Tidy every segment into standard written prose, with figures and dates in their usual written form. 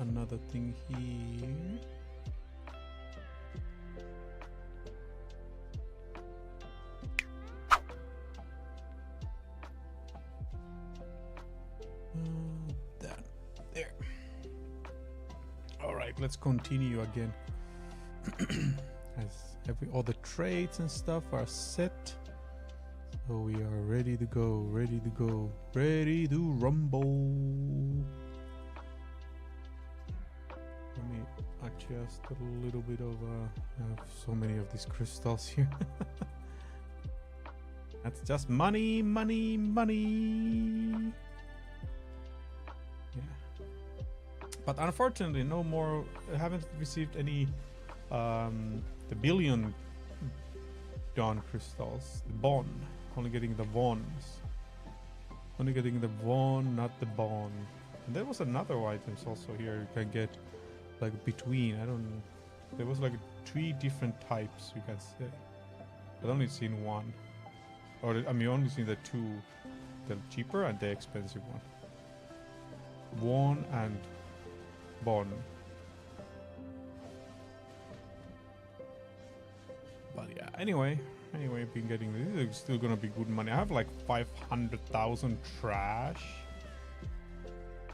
another thing here. There. All right, let's continue again. As all the trades and stuff are set, so we are ready to go, ready to rumble. Let me adjust a little bit of I have so many of these crystals here. That's just money. Yeah. But unfortunately, no more. I haven't received any the billion dawn crystals. The bond. Only getting the bonds. Only getting the bond, not the bond. And there was another items also here you can get, like between. I don't. There was like 3 different types you can say. I've only seen one. Or I mean, only seen the 2, the cheaper and the expensive one. One and bond. But yeah, anyway, been getting this is still gonna be good money. I have like 500,000 trash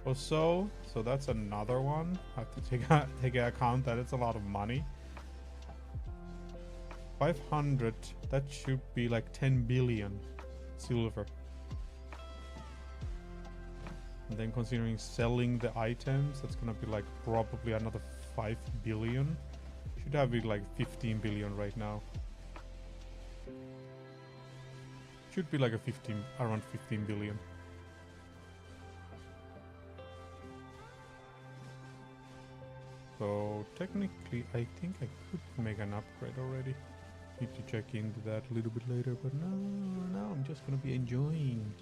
or so, so that's another one. I have to take account that it's a lot of money. 500, that should be like 10 billion silver. And then considering selling the items, that's gonna be like probably another 5 billion. Should have it like 15 billion right now. Should be like a around 15 billion. So technically I think I could make an upgrade already. Need to check into that a little bit later, but no, I'm just gonna be enjoying.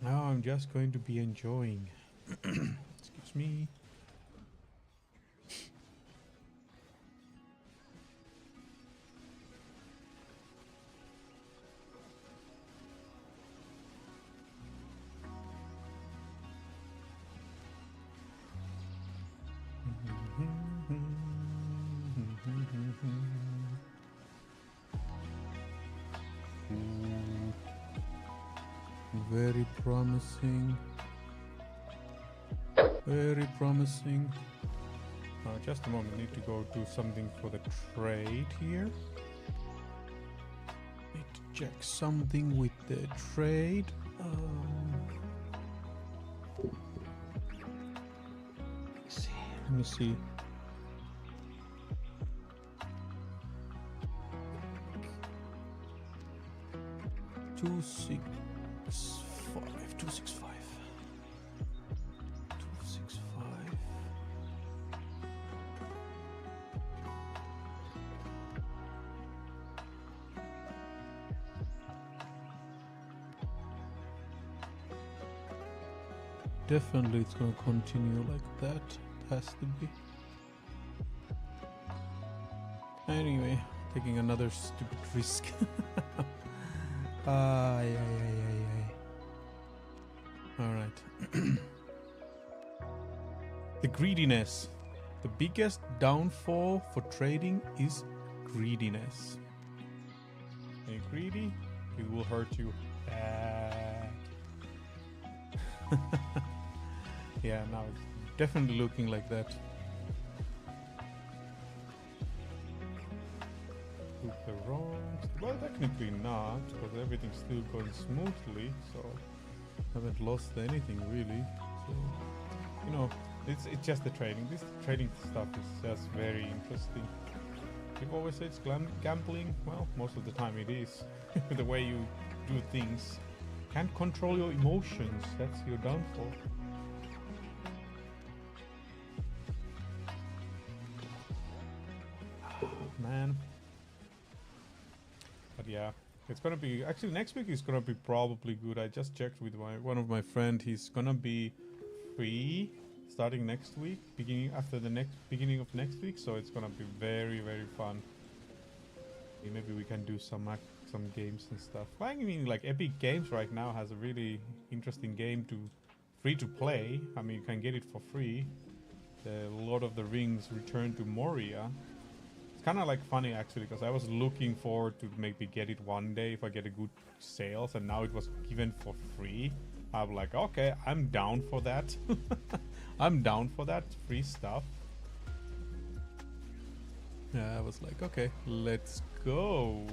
Now I'm just going to be enjoying. Excuse me. Very promising. Very promising. Just a moment, need to go do something for the trade here. Need to check something with the trade. Let me see. Two six five. 265. Definitely it's gonna continue like that. It has to be. Anyway, taking another stupid risk. Alright. The greediness. The biggest downfall for trading is greediness. Are you greedy? It will hurt you bad. Yeah, now it's definitely looking like that. Took the wrongs. Well, technically not, because everything's still going smoothly, so haven't lost anything really. So, you know, it's just the trading. This trading stuff is just very interesting. People always say it's gambling. Well, most of the time it is. The way you do things. Can't control your emotions. That's your downfall. Man. But yeah, it's gonna be actually next week is gonna be probably good. I just checked with one of my friend. He's gonna be free starting next week, beginning of next week. So it's gonna be very fun. Maybe we can do some games and stuff. I mean, like Epic Games right now has a really interesting game to free to play. I mean, you can get it for free. The Lord of the Rings Return to Moria. It's kind of like funny actually, because I was looking forward to maybe get it one day if I get a good sales, and now it was given for free. I'm like, okay, I'm down for that. I'm down for that free stuff. Yeah, I was like, okay, let's go.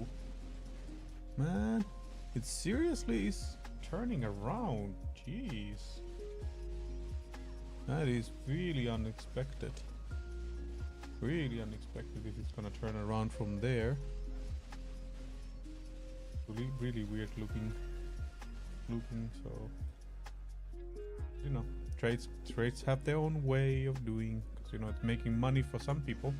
Man, it seriously is turning around. Jeez. That is really unexpected. Really unexpected if it's gonna turn around from there. Really, really weird looking, so you know, trades have their own way of doing, because you know it's making money for some people.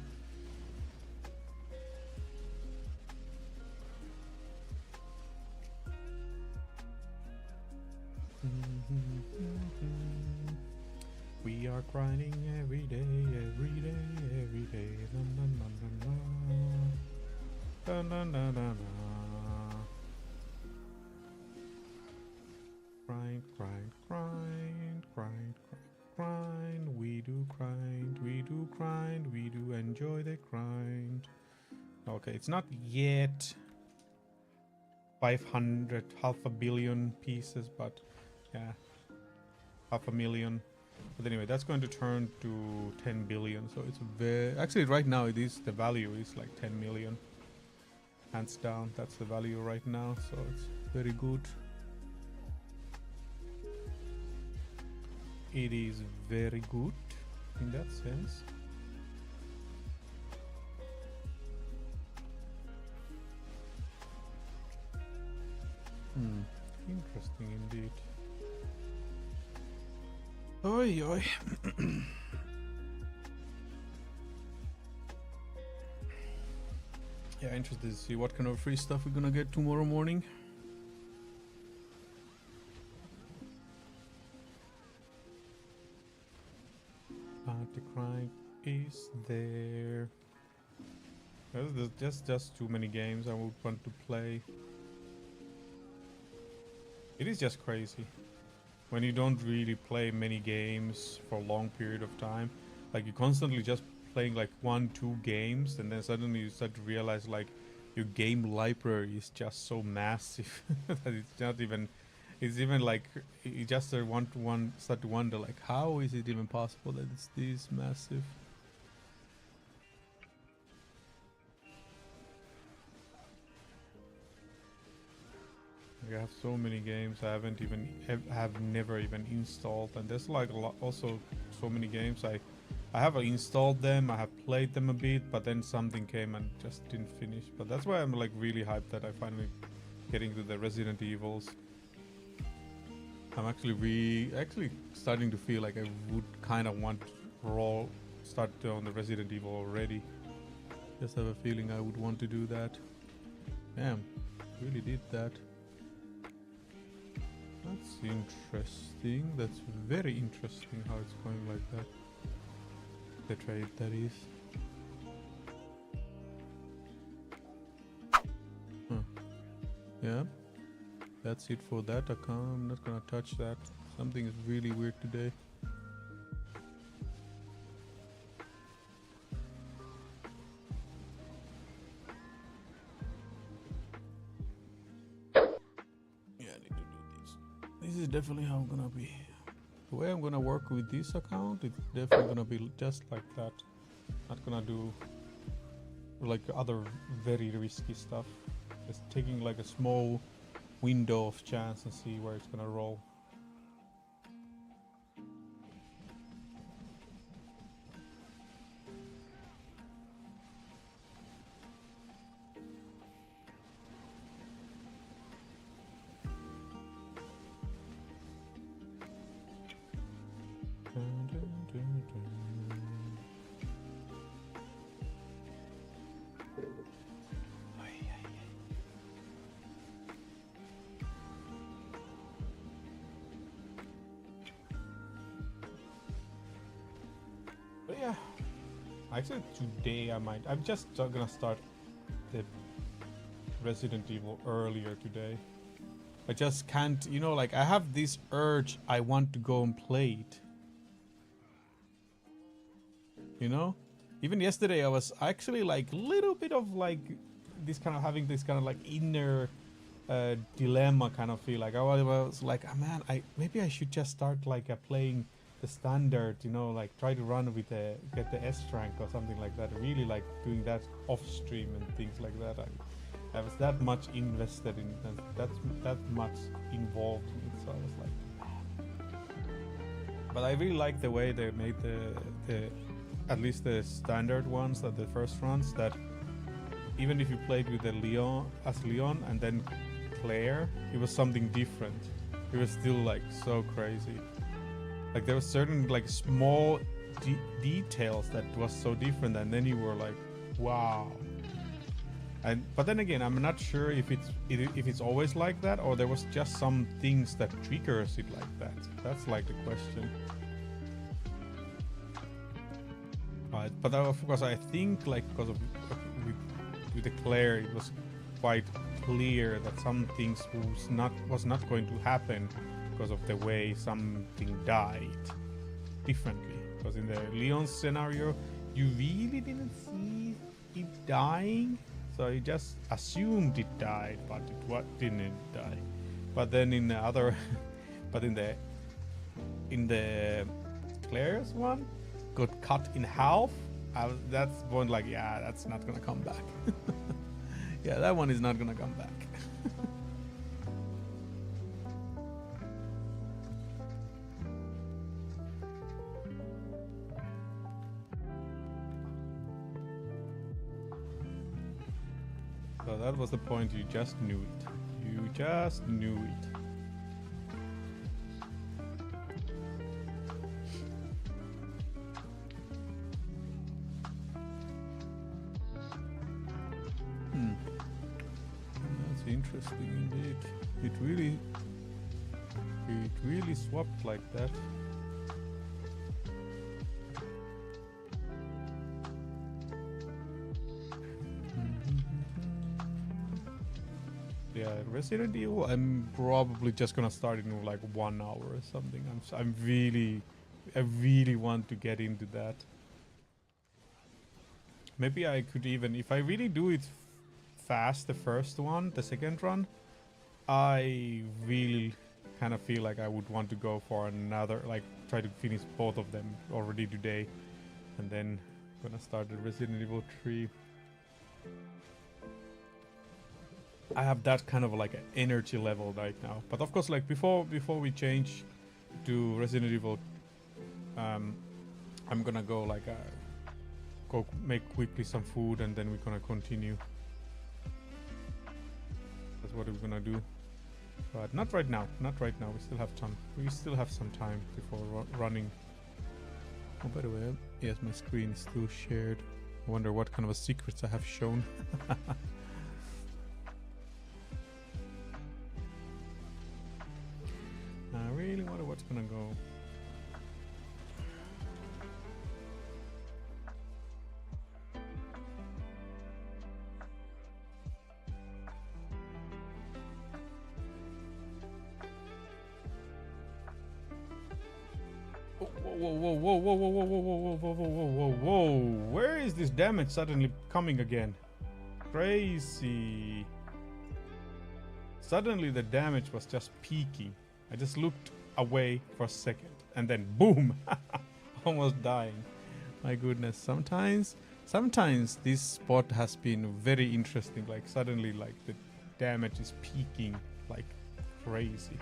We are grinding every day, every day, every day. Dun, dun, dun, dun, dun. Grind, grind, grind, grind, grind, grind. We do grind, we do grind, we do enjoy the grind. Okay, it's not yet 500, half a billion pieces, but yeah, 500,000. But anyway, that's going to turn to 10 billion. So it's very, actually right now it is, the value is like 10 million. Hands down, that's the value right now. So it's very good. It is very good in that sense. Interesting indeed. Oi, oi. Yeah, interested to see what kind of free stuff we're gonna get tomorrow morning. The grind is there. There's just too many games I would want to play. It is just crazy when you don't really play many games for a long period of time. Like you're constantly just playing like 1-2 games, and then suddenly you start to realize like your game library is just so massive that it's not even. It's even like you just start to wonder like, how is it even possible that it's this massive? I have so many games I haven't even have never even installed, and there's like a lot, also so many games I have installed them, I have played them a bit, but then something came and just didn't finish. But that's why I'm like really hyped that I finally getting to the Resident Evils. I'm actually starting to feel like I would kind of want to start on the Resident Evil already. Just have a feeling I would want to do that. Damn, really did that. That's interesting. That's very interesting how it's going like that. The trade, that is. Huh. Yeah. That's it for that account. I'm not gonna touch that. Something is really weird today. Yeah, I need to do this. This is definitely how I'm gonna be. The way I'm gonna work with this account, it's definitely gonna be just like that. Not gonna do like other very risky stuff. Just taking like a small window of chance and see where it's gonna roll. But yeah, actually today I'm just gonna start the Resident Evil earlier today. I just can't, you know, like I have this urge, I want to go and play it. You know? Even yesterday I was actually like little bit of like this kind of having this kind of like inner dilemma kind of feel. Like I was like, oh, man, maybe I should just start like playing the standard, you know, like try to run with get the S rank or something like that. Really like doing that off stream and things like that. I was that much invested in that much involved in it, so I was like, but I really like the way they made the at least the standard ones, that the first runs, that even if you played with the Leon and then Claire, it was something different. It was still like so crazy. Like there were certain like small details that was so different, and then you were like, wow. But then again, I'm not sure if it's always like that, or there was just some things that triggers it like that. That's like the question. But of course, I think like because of with the Claire, it was quite clear that some things was not going to happen because of the way something died differently. Because in the Leon scenario, you really didn't see it dying, so you just assumed it died, but it didn't die. But then in the other, but in the Claire's one, got cut in half. That's one like, yeah, that's not gonna come back. Yeah, that one is not gonna come back. So that was the point, you just knew it. You just knew it. That's interesting indeed. It really swapped like that. Yeah, Resident Evil, I'm probably just gonna start in like 1 hour or something. I really want to get into that. Maybe I could even, if I really do it fast, the first one, the second run, I really kind of feel like I would want to go for another, like try to finish both of them already today, and then gonna start the Resident Evil 3. I have that kind of like an energy level right now. But of course, like before we change to Resident Evil, I'm gonna go like go make quickly some food, and then we're gonna continue. That's what we're gonna do. But not right now. Not right now. We still have time. We still have some time before running. Oh, by the way, yes, my screen is still shared. I wonder what kind of secrets I have shown. I really wonder what's gonna go. Whoa. Where is this damage suddenly coming again? Crazy. Suddenly the damage was just peaking. I just looked away for a second and then boom. Almost dying. My goodness. Sometimes this spot has been very interesting. Like suddenly like the damage is peaking like crazy.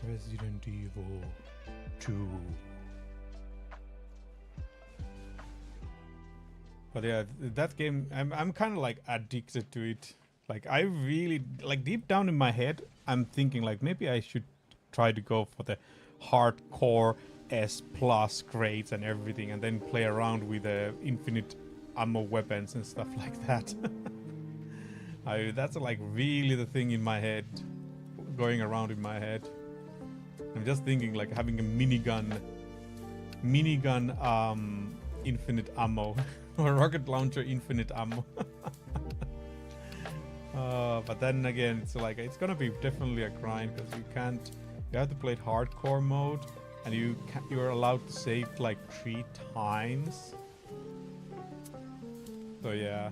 Resident Evil 2. But yeah, that game, I'm kind of like addicted to it. Like I really, like deep down in my head, I'm thinking like maybe I should try to go for the hardcore S plus grades and everything, and then play around with infinite ammo weapons and stuff like that. That's like really the thing in my head, going around in my head. I'm just thinking like having a minigun, infinite ammo, or rocket launcher infinite ammo. But then again, it's like it's gonna be definitely a grind because you have to play it hardcore mode, and you're allowed to save like 3 times. So yeah,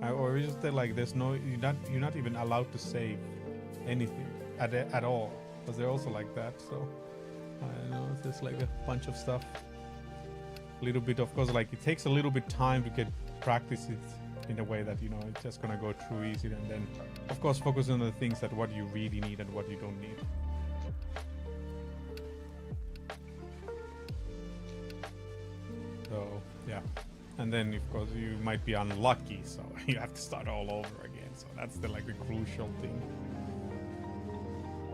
or just like there's no, you're not even allowed to save anything at all, because they're also like that. So I don't know, it's just like a bunch of stuff. A little bit, of course, like it takes a little bit time to get practice it in a way that, you know, it's just gonna go through easy, and then of course focus on the things that what you really need and what you don't need. So yeah, and then of course you might be unlucky, so you have to start all over again. So that's the crucial thing.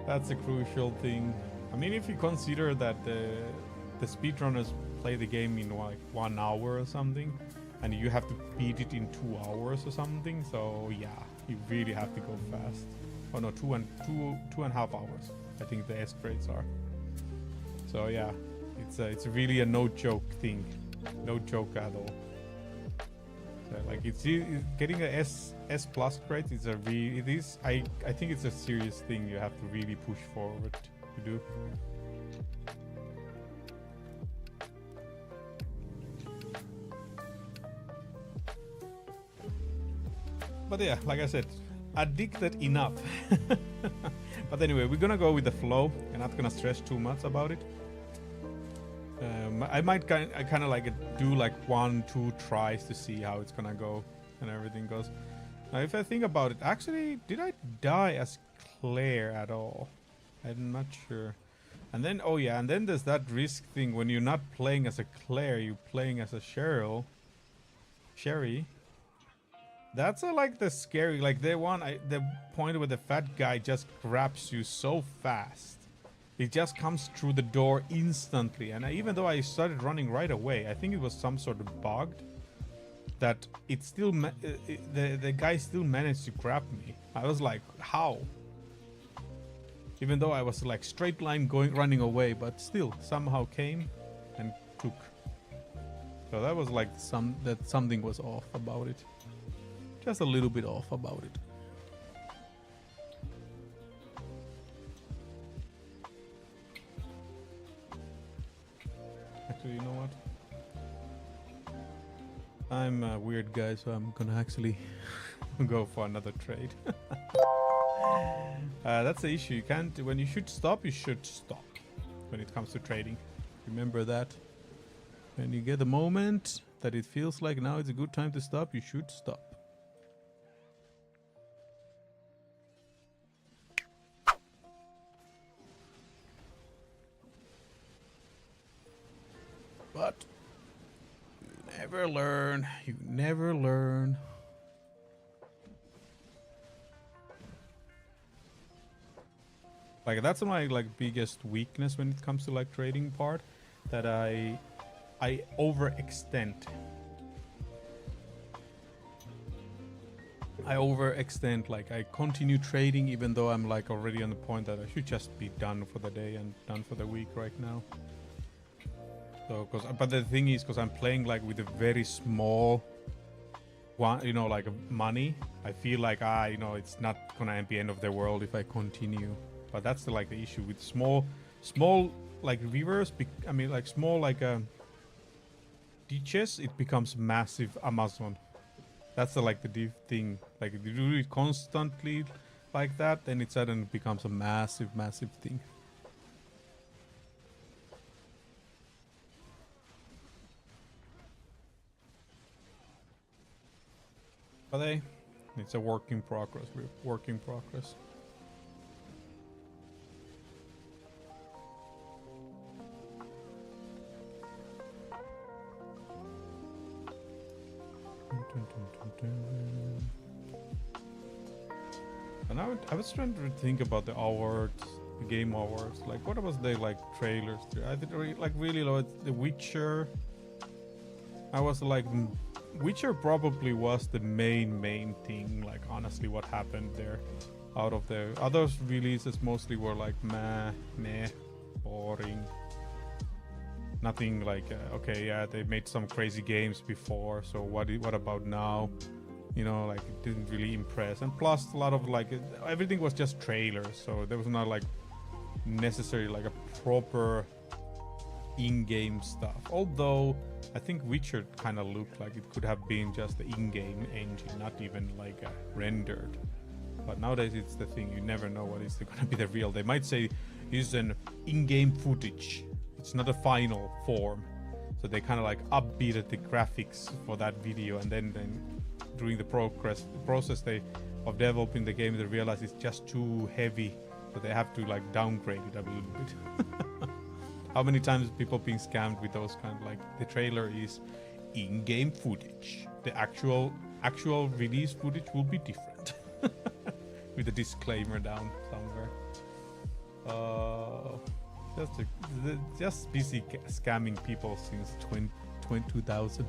That's a crucial thing. I mean, if you consider that the speedrunners play the game in like 1 hour or something, and you have to beat it in 2 hours or something, so yeah, you really have to go fast. Oh no, two and a half hours, I think the S grades are. So yeah, it's really a no joke thing, no joke at all. So like it's getting a S plus grade is I think it's a serious thing you have to really push forward to do. But yeah, like I said, addicted enough. But anyway, we're gonna go with the flow. I'm not gonna stress too much about it. I might kind of like do like 1-2 tries to see how it's gonna go and everything goes. Now, if I think about it, actually, did I die as Claire at all? I'm not sure. And then, oh yeah, and then there's that risk thing when you're not playing as a Claire, you're playing as a Sherry. That's like the scary, like the point where the fat guy just grabs you so fast. It just comes through the door instantly. And even though I started running right away, I think it was some sort of bugged that it still, the guy still managed to grab me. I was like, how? Even though I was like straight line running away, but still somehow came and took. So that was like something was off about it. Just a little bit off about it. Actually, you know what? I'm a weird guy, so I'm gonna actually go for another trade. That's the issue. You can't. When you should stop, you should stop. When it comes to trading, remember that. When you get the moment that it feels like now it's a good time to stop, you should stop. But you never learn. You never learn. Like that's my biggest weakness when it comes to like trading part, that I overextend. I overextend, like I continue trading even though I'm like already on the point that I should just be done for the day and done for the week right now. So, but the thing is, because I'm playing like with a very small one, you know, like money, I feel like you know, it's not gonna be end of the world if I continue. But that's the issue with small like reverse. I mean, like small ditches, it becomes massive Amazon. That's the deep thing. Like if you do it constantly like that, then it suddenly becomes a massive thing. But hey, it's a work in progress. We're work in progress. And I was trying to think about the awards Game Awards. Like, what was they like trailers? I did like really like The Witcher. I was like, Witcher probably was the main thing. Like, honestly, what happened there? Out of the other releases, mostly were like meh, boring. Nothing like okay, yeah, they made some crazy games before. So what about now? You know, like it didn't really impress. And plus, a lot of like everything was just trailers. So there was not like necessarily like a proper in-game stuff. Although I think Witcher kind of looked like it could have been just the in-game engine, not even like rendered. But nowadays it's the thing, you never know what is gonna be the real. They might say it's an in-game footage. It's not a final form. So they kind of like upbeated the graphics for that video, and then during the process of developing the game, they realize it's just too heavy, so they have to like downgrade it a little bit. How many times people being scammed with those kind of like the trailer is in-game footage. The actual release footage will be different. With a disclaimer down somewhere. Just busy scamming people since 2000.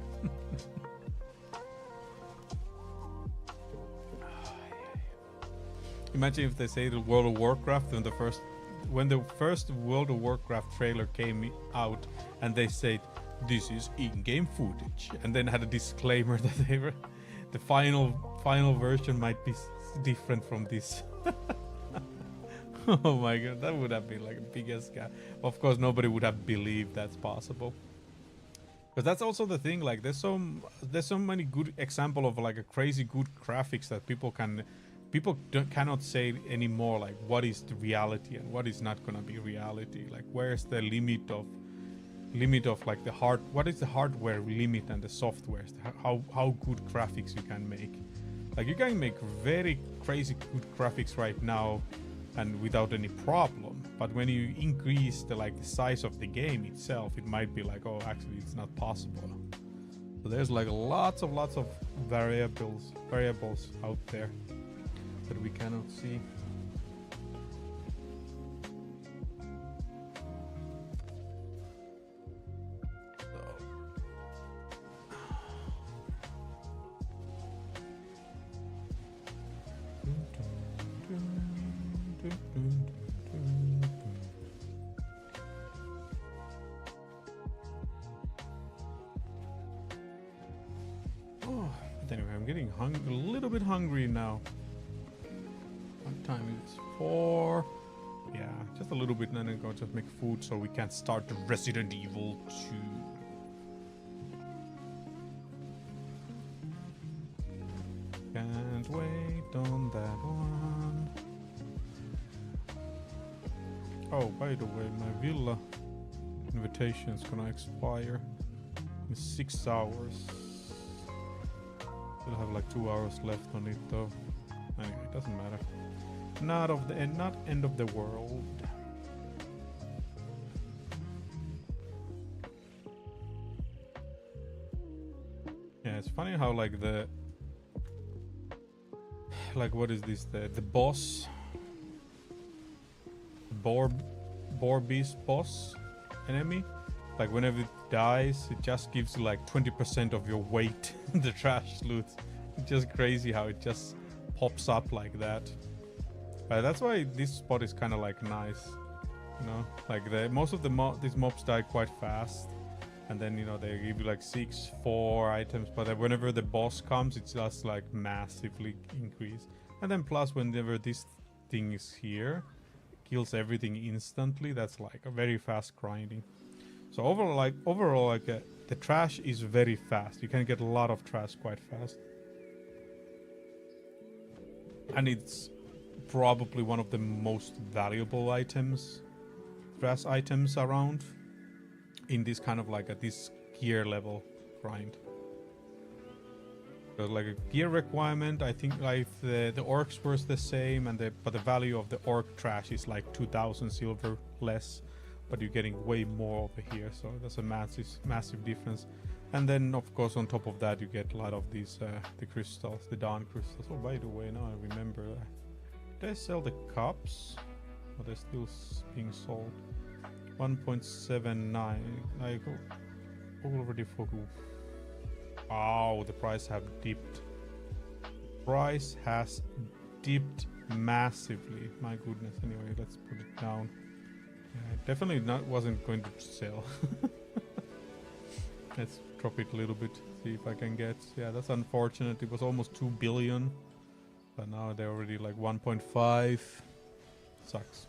Imagine if they say the World of Warcraft when the first World of Warcraft trailer came out and they said this is in-game footage, and then had a disclaimer that the final version might be different from this. Oh my god, that would have been like a biggest scam. Of course, nobody would have believed that's possible. But that's also the thing. Like, there's so many good example of like a crazy good graphics that people cannot say anymore. Like, what is the reality and what is not gonna be reality? Like, where's the limit of like what is the hardware limit and the software? How good graphics you can make. Like, you can make very crazy good graphics right now and without any problem, but when you increase the size of the game itself, it might be like, oh, actually it's not possible. So there's like lots of variables out there that we cannot see. But anyway, I'm getting a little bit hungry now. What time is it? 4. Yeah, just a little bit, and then I'm going to make food so we can start the Resident Evil 2. Can't wait on that one. Oh, by the way, my villa invitation is gonna expire in 6 hours. Still have like 2 hours left on it though. Anyway, it doesn't matter. Not end of the world. Yeah, it's funny how like what is this? The boss, boar beast boss enemy. Like, whenever it dies, it just gives you like 20% of your weight in the trash loot. It's just crazy how it just pops up like that. That's why this spot is kind of like nice, you know. Like most of these mobs die quite fast, and then they give you like 4 items. But whenever the boss comes, it's just like massively increased. And then plus, whenever this thing is here, it kills everything instantly. That's like a very fast grinding. So overall, the trash is very fast. You can get a lot of trash quite fast. And it's probably one of the most valuable trash items around in this kind of like this gear level grind. So like a gear requirement, I think like the orcs were the same, but the value of the orc trash is like 2,000 silver less. But you're getting way more over here, so that's a massive difference. And then of course on top of that you get a lot of these the crystals, the dawn crystals. Oh, by the way, now I remember, did I sell the cups? but they're still being sold. 1.79. I go already for who? Wow, the price have dipped. Price has dipped massively. My goodness. Anyway, let's put it down. Yeah, definitely wasn't going to sell. Let's drop it a little bit. See if I can get. Yeah, that's unfortunate. It was almost 2 billion, but now they're already like 1.5. Sucks.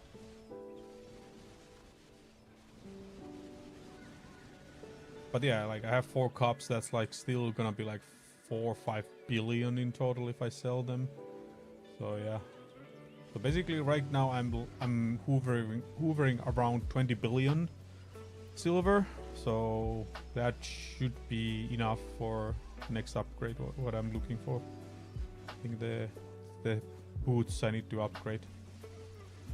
But yeah, like I have 4 cups. That's like still gonna be like 4 or 5 billion in total if I sell them. So yeah. So basically, right now I'm hoovering around 20 billion silver. So that should be enough for next upgrade. What I'm looking for. I think the boots I need to upgrade.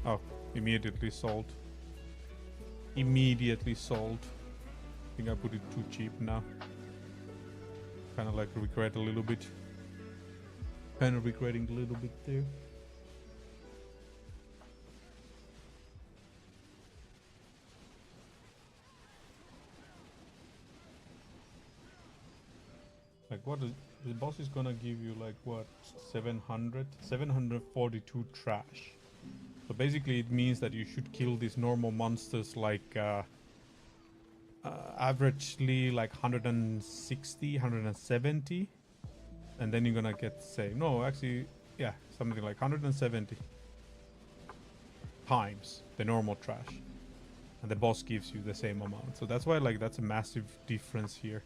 Oh, immediately sold. Immediately sold. I think I put it too cheap now. Kind of like regret a little bit. Kind of regretting a little bit there. Like what is the boss is gonna give you like what 742 trash. So basically it means that you should kill these normal monsters like averagely like 160, 170, and then you're gonna get say no actually yeah something like 170 times the normal trash, and the boss gives you the same amount. So that's why like that's a massive difference here.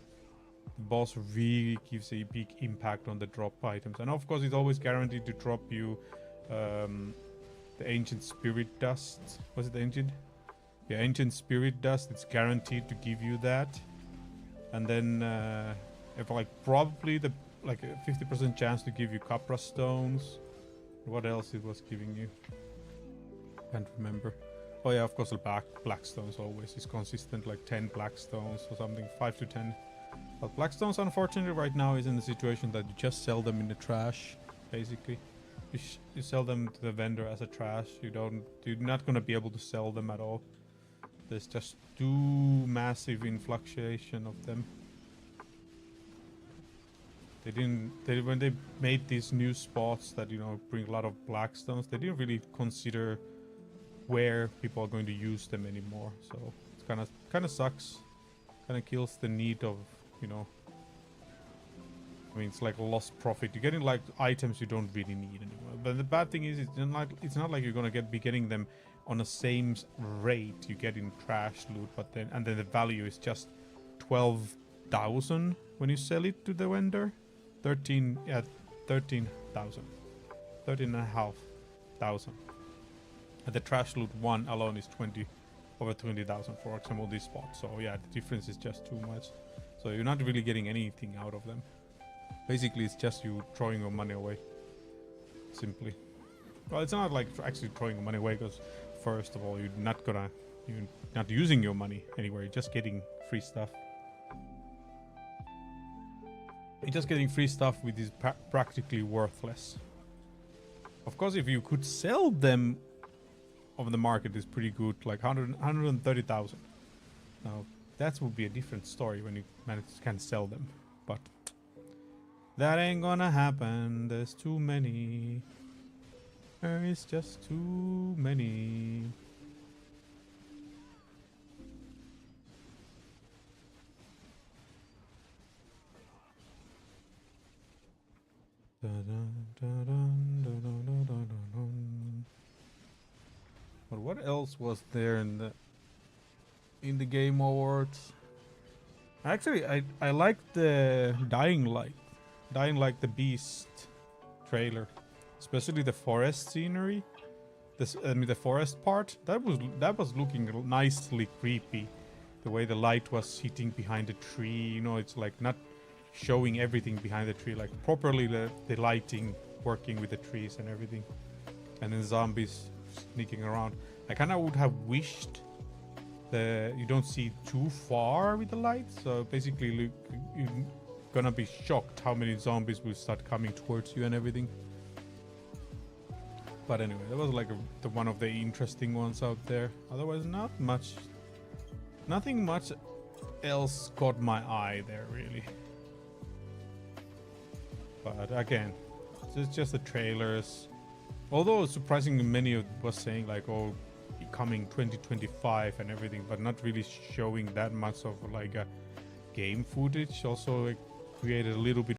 The boss really gives a big impact on the drop items, and of course it's always guaranteed to drop you the ancient spirit dust. Was it ancient? Yeah, ancient spirit dust. It's guaranteed to give you that, and then if like probably the like a 50% chance to give you Capra stones. What else it was giving you? Can't remember. Oh yeah, of course the black stones always is consistent, like 10 black stones or something, 5 to 10. But Blackstones, unfortunately, right now is in the situation that you just sell them in the trash, basically. You sell them to the vendor as a trash. You're not gonna be able to sell them at all. There's just too massive in fluctuation of them. When they made these new spots that bring a lot of Blackstones, they didn't really consider where people are going to use them anymore. So it's kind of sucks. Kind of kills the need of I mean, it's like a lost profit. You're getting like items you don't really need anymore. But the bad thing is, it's not like you're gonna be getting them on the same rate you get in trash loot. But then the value is just 12,000 when you sell it to the vendor. 13,000, 13,500. And the trash loot one alone is over 20,000 for example this spot. So yeah, the difference is just too much. So you're not really getting anything out of them. Basically it's just you throwing your money away. Simply. Well, it's not like actually throwing your money away, because first of all you're not using your money anywhere. You're just getting free stuff. You're just getting free stuff which is practically worthless. Of course, if you could sell them on the market, is pretty good, like 130,000. Now that would be a different story when you can sell them, but that ain't gonna happen. There's too many. There is just too many. But what else was there in the Game Awards? Actually, I like the Dying Light the Beast trailer, especially the forest scenery. The forest part that was looking nicely creepy. The way the light was hitting behind the tree, it's like not showing everything behind the tree, like properly the lighting working with the trees and everything, and then zombies sneaking around. I kind of would have wished that you don't see too far with the light, so basically you're gonna be shocked how many zombies will start coming towards you and everything. But anyway, that was like one of the interesting ones out there. Otherwise, nothing much else caught my eye there really. But again, it's just the trailers. Although surprisingly many of was saying like, oh, coming 2025 and everything, but not really showing that much of like a game footage. Also, it created a little bit